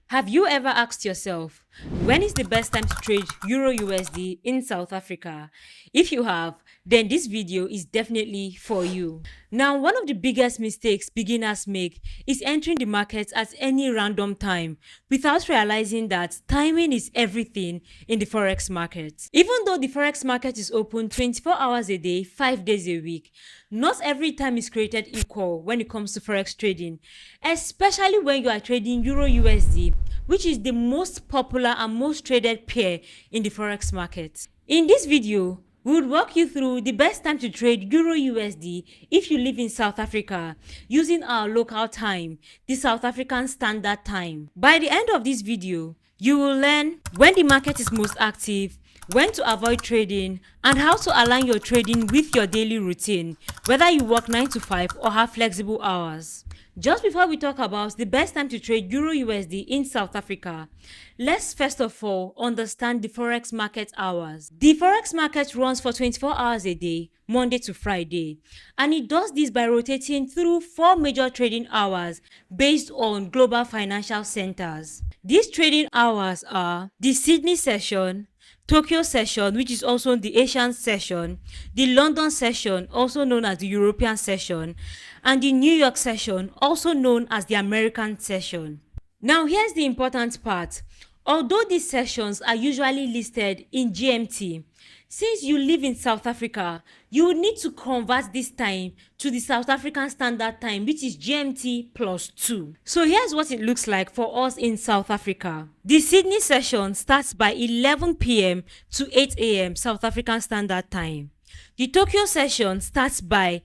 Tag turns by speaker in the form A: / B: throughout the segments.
A: Have you ever asked yourself, when is the best time to trade Euro USD in South Africa? If you have, then this video is definitely for you. Now, one of the biggest mistakes beginners make is entering the markets at any random time without realizing that timing is everything in the Forex market. Even though the Forex market is open 24 hours a day, 5 days a week, not every time is created equal when it comes to Forex trading, especially when you are trading Euro USD, which is the most popular and most traded pair in the Forex market. In this video, we will walk you through the best time to trade Euro USD if you live in South Africa using our local time, the South African Standard Time. By the end of this video, you will learn when the market is most active, when to avoid trading, and how to align your trading with your daily routine, whether you work 9 to 5 or have flexible hours. Just before we talk about the best time to trade Euro USD in South Africa, let's first of all understand the Forex market hours. The Forex market runs for 24 hours a day, Monday to Friday, and it does this by rotating through 4 major trading hours based on global financial centers. These trading hours are the Sydney session, Tokyo session, which is also the Asian session, the London session, also known as the European session, and the New York session, also known as the American session. Now, here's the important part. Although these sessions are usually listed in GMT, since you live in South Africa, you will need to convert this time to the South African Standard Time, which is GMT plus 2. So here's what it looks like for us in South Africa. The Sydney session starts by 11 p.m. to 8 a.m. South African Standard Time. The Tokyo session starts by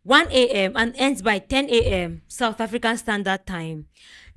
A: 1 a.m. and ends by 10 a.m. South African Standard Time.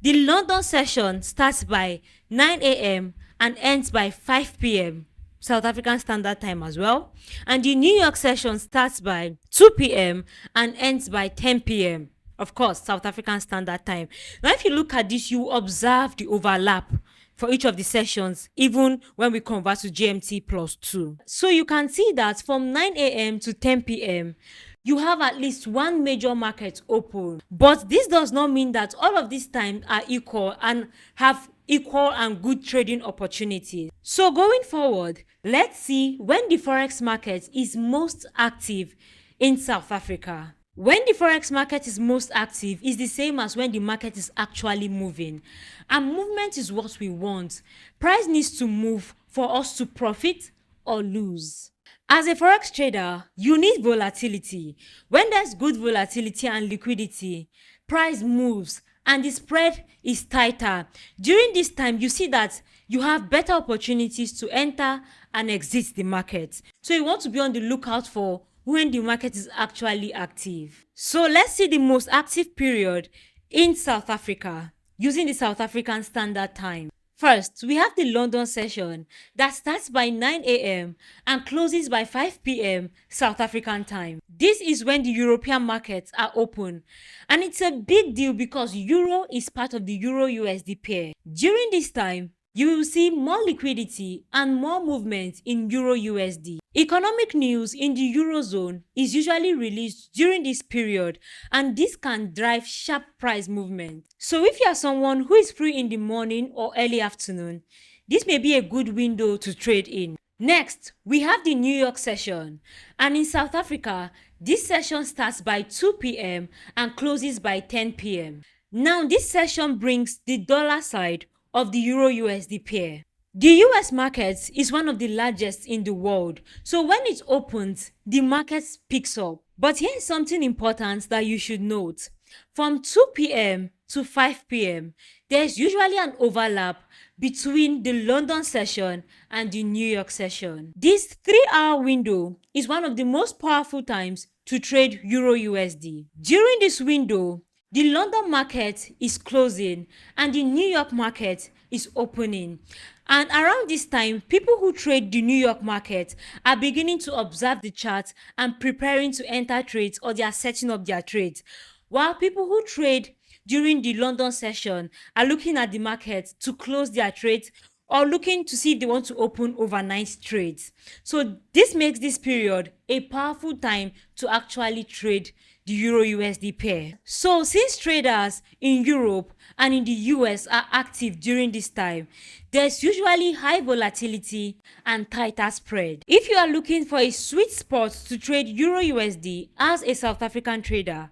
A: The London session starts by 9 a.m. and ends by 5 p.m. South African Standard Time as well. And the New York session starts by 2 p.m. and ends by 10 p.m. Of course, South African Standard Time. Now, if you look at this, you observe the overlap for each of the sessions, even when we convert to GMT plus 2. So you can see that from 9 a.m. to 10 p.m., you have at least one major market open. But this does not mean that all of these times are equal and have equal and good trading opportunities. So going forward, let's see when the Forex market is most active in South Africa. When the Forex market is most active is the same as when the market is actually moving. And movement is what we want. Price needs to move for us to profit or lose. As a Forex trader, you need volatility. When there's good volatility and liquidity, price moves and the spread is tighter. During this time, you see that you have better opportunities to enter and exit the market. So you want to be on the lookout for when the market is actually active. So let's see the most active period in South Africa using the South African Standard Time. First, we have the London session that starts by 9 a.m. and closes by 5 p.m. South African time. This is when the European markets are open, and it's a big deal because Euro is part of the Euro USD pair. During this time, you will see more liquidity and more movement in Euro USD. Economic news in the Eurozone is usually released during this period, and this can drive sharp price movement. So if you are someone who is free in the morning or early afternoon, this may be a good window to trade in. Next, we have the New York session, and in South Africa, this session starts by 2 p.m. and closes by 10 p.m. Now, this session brings the dollar side of the Euro USD pair. The US market is one of the largest in the world, so when it opens, the market picks up. But here is something important that you should note. From 2 p.m. to 5 p.m., there's usually an overlap between the London session and the New York session. This 3-hour window is one of the most powerful times to trade Euro USD. During this window, the London market is closing and the New York market is opening. And around this time, people who trade the New York market are beginning to observe the chart and preparing to enter trades, or they are setting up their trades. While people who trade during the London session are looking at the market to close their trades or looking to see if they want to open overnight trades. So this makes this period a powerful time to actually trade the Euro USD pair. So since traders in Europe and in the US are active during this time, there's usually high volatility and tighter spread. If you are looking for a sweet spot to trade Euro USD as a South African trader,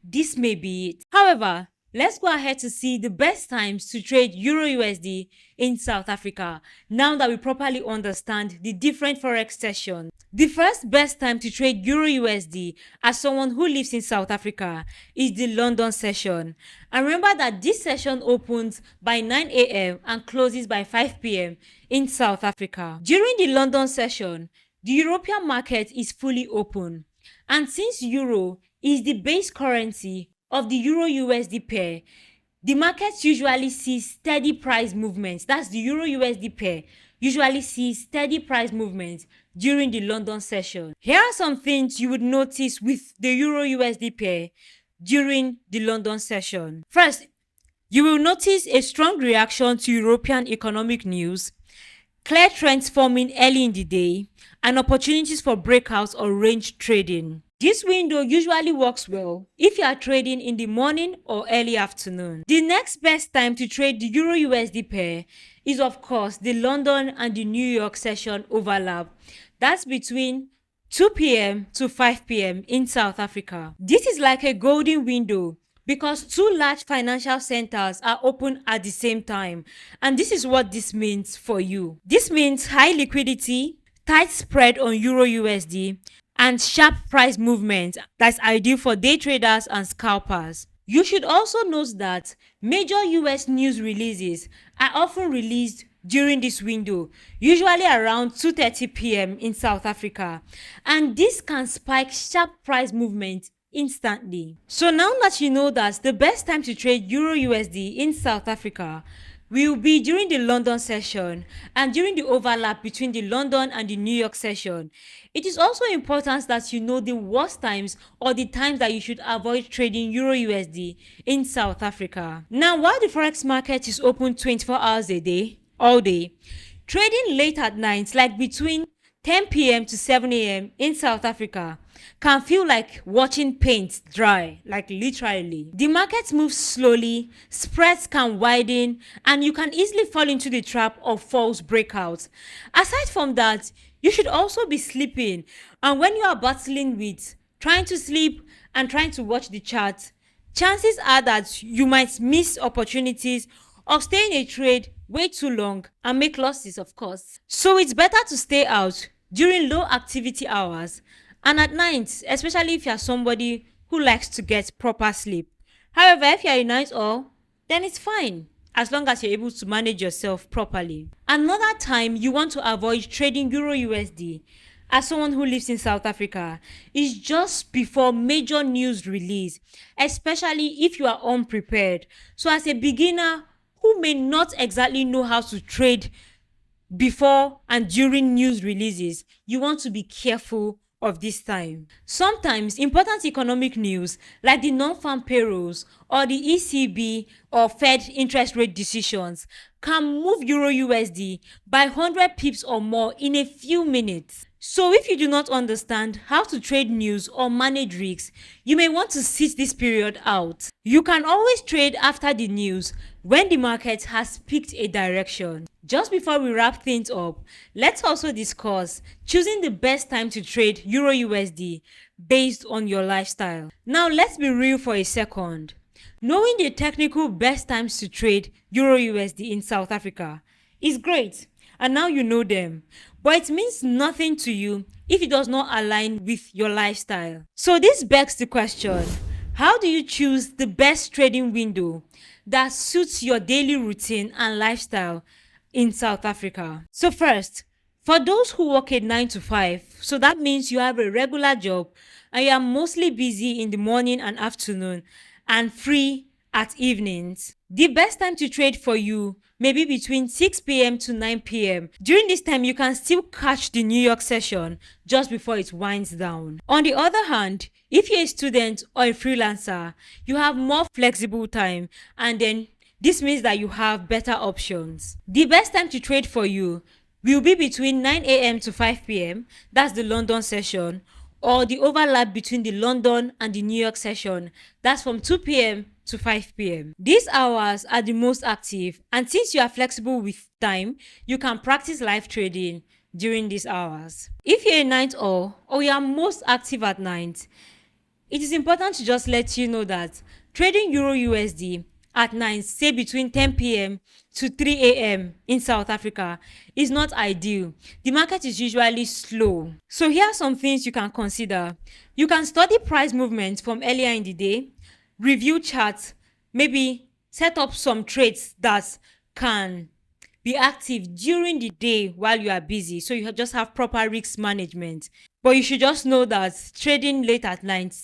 A: this may be it. However, let's go ahead to see the best times to trade Euro USD in South Africa now that we properly understand the different forex sessions. The first best time to trade Euro USD as someone who lives in South Africa is the London session. And remember that this session opens by 9 a.m. and closes by 5 p.m. in South Africa. During the London session, the European market is fully open. And since Euro is the base currency of the Euro USD pair, the markets usually see steady price movements. That's the Euro USD pair usually sees steady price movements during the London session. Here are some things you would notice with the Euro USD pair during the London session. First, you will notice a strong reaction to European economic news, clear trends forming early in the day, and opportunities for breakouts or range trading. This window usually works well if you are trading in the morning or early afternoon. The next best time to trade the Euro USD pair is of course the London and the New York session overlap. That's between 2 p.m. to 5 p.m. in South Africa. This is like a golden window because two large financial centers are open at the same time. And this is what this means for you. This means high liquidity, tight spread on Euro USD, and sharp price movement that's ideal for day traders and scalpers. You should also note that major US news releases are often released during this window, usually around 2:30 p.m. in South Africa, and this can spike sharp price movement instantly. So now that you know that the best time to trade Euro USD in South Africa will be during the London session and during the overlap between the London and the New York session, it is also important that you know the worst times or the times that you should avoid trading Euro USD in South Africa. Now, while the forex market is open 24 hours a day, all day, trading late at night, like between 10 p.m. to 7 a.m. in South Africa, can feel like watching paint dry, like literally. The market moves slowly, spreads can widen, and you can easily fall into the trap of false breakouts. Aside from that, you should also be sleeping, and when you are battling with trying to sleep and trying to watch the chart, chances are that you might miss opportunities or stay in a trade way too long and make losses, of course. So it's better to stay out during low activity hours and at night, especially if you are somebody who likes to get proper sleep. However, if you are a night owl, then it's fine as long as you're able to manage yourself properly. Another time you want to avoid trading Euro USD as someone who lives in South Africa is just before major news release, especially if you are unprepared. So as a beginner who may not exactly know how to trade before and during news releases, you want to be careful of this time. Sometimes important economic news like the non-farm payrolls or the ECB or Fed interest rate decisions can move Euro USD by 100 pips or more in a few minutes. So if you do not understand how to trade news or manage risks, you may want to sit this period out. You can always trade after the news when the market has picked a direction. Just before we wrap things up, let's also discuss choosing the best time to trade Euro USD based on your lifestyle. Now let's be real for a second. Knowing the technical best times to trade Euro USD in South Africa is great, and now you know them, but it means nothing to you if it does not align with your lifestyle. So this begs the question, how do you choose the best trading window that suits your daily routine and lifestyle in South Africa? So first, for those who work a 9 to 5, so that means you have a regular job and you are mostly busy in the morning and afternoon and free at evenings, the best time to trade for you may be between 6 p.m. to 9 p.m. During this time, you can still catch the New York session just before it winds down. On the other hand, if you're a student or a freelancer, you have more flexible time, and then this means that you have better options. The best time to trade for you will be between 9 a.m. to 5 p.m. That's the London session, or the overlap between the London and the New York session. That's from 2 p.m. to 5 p.m. These hours are the most active, and since you are flexible with time, you can practice live trading during these hours. If you're a night owl or you are most active at night, it is important to just let you know that trading Euro USD at night, say between 10 p.m. to 3 a.m. in South Africa, is not ideal. The market is usually slow. So here are some things you can consider. You can study price movements from earlier in the day, review charts, maybe set up some trades that can be active during the day while you are busy, so you just have proper risk management. But you should just know that trading late at night,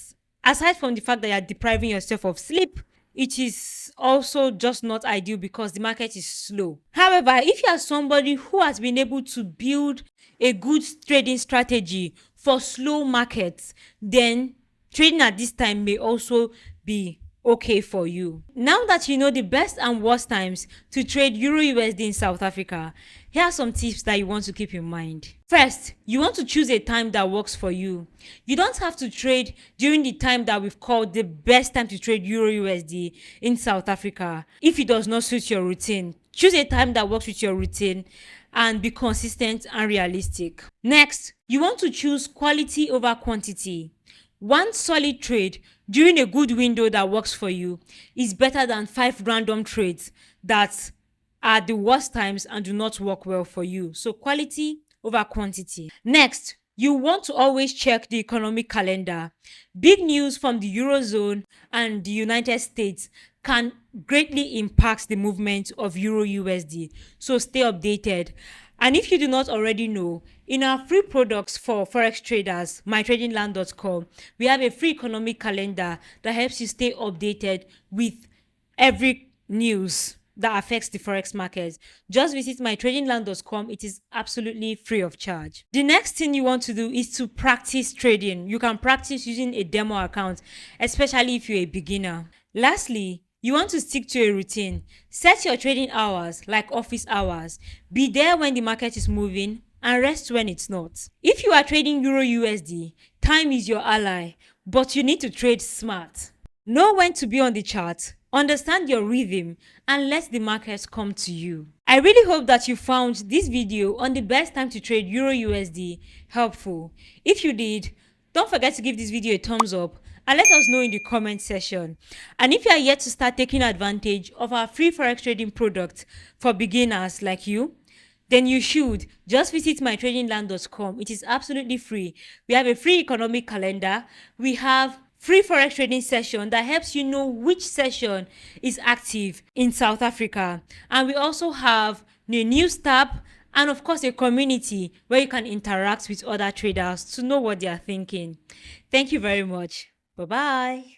A: aside from the fact that you are depriving yourself of sleep, it is also just not ideal because the market is slow. However, if you are somebody who has been able to build a good trading strategy for slow markets, then trading at this time may also be okay for you. Now that you know the best and worst times to trade Euro USD in South Africa, here are some tips that you want to keep in mind. First, you want to choose a time that works for you. You don't have to trade during the time that we've called the best time to trade Euro USD in South Africa if it does not suit your routine. Choose a time that works with your routine and be consistent and realistic. Next, you want to choose quality over quantity. One solid trade during a good window that works for you is better than 5 random trades that are the worst times and do not work well for you. So quality over quantity. Next, you want to always check the economic calendar. Big news from the Eurozone and the United States can greatly impact the movement of Euro USD. So stay updated. And if you do not already know, in our free products for Forex traders, mytradingland.com, we have a free economic calendar that helps you stay updated with every news that affects the Forex market. Just visit mytradingland.com. It is absolutely free of charge. The next thing you want to do is to practice trading. You can practice using a demo account, especially if you're a beginner. Lastly, you want to stick to a routine. Set your trading hours like office hours. Be there when the market is moving and rest when it's not. If you are trading Euro USD, time is your ally, but you need to trade smart. Know when to be on the chart, understand your rhythm, and let the markets come to you. I really hope that you found this video on the best time to trade Euro USD helpful. If you did, don't forget to give this video a thumbs up and let us know in the comment section. And if you are yet to start taking advantage of our free Forex trading product for beginners like you, then you should just visit mytradingland.com. It is absolutely free. We have a free economic calendar. We have free Forex trading session that helps you know which session is active in South Africa. And we also have the news tab and of course a community where you can interact with other traders to know what they are thinking. Thank you very much. Bye-bye.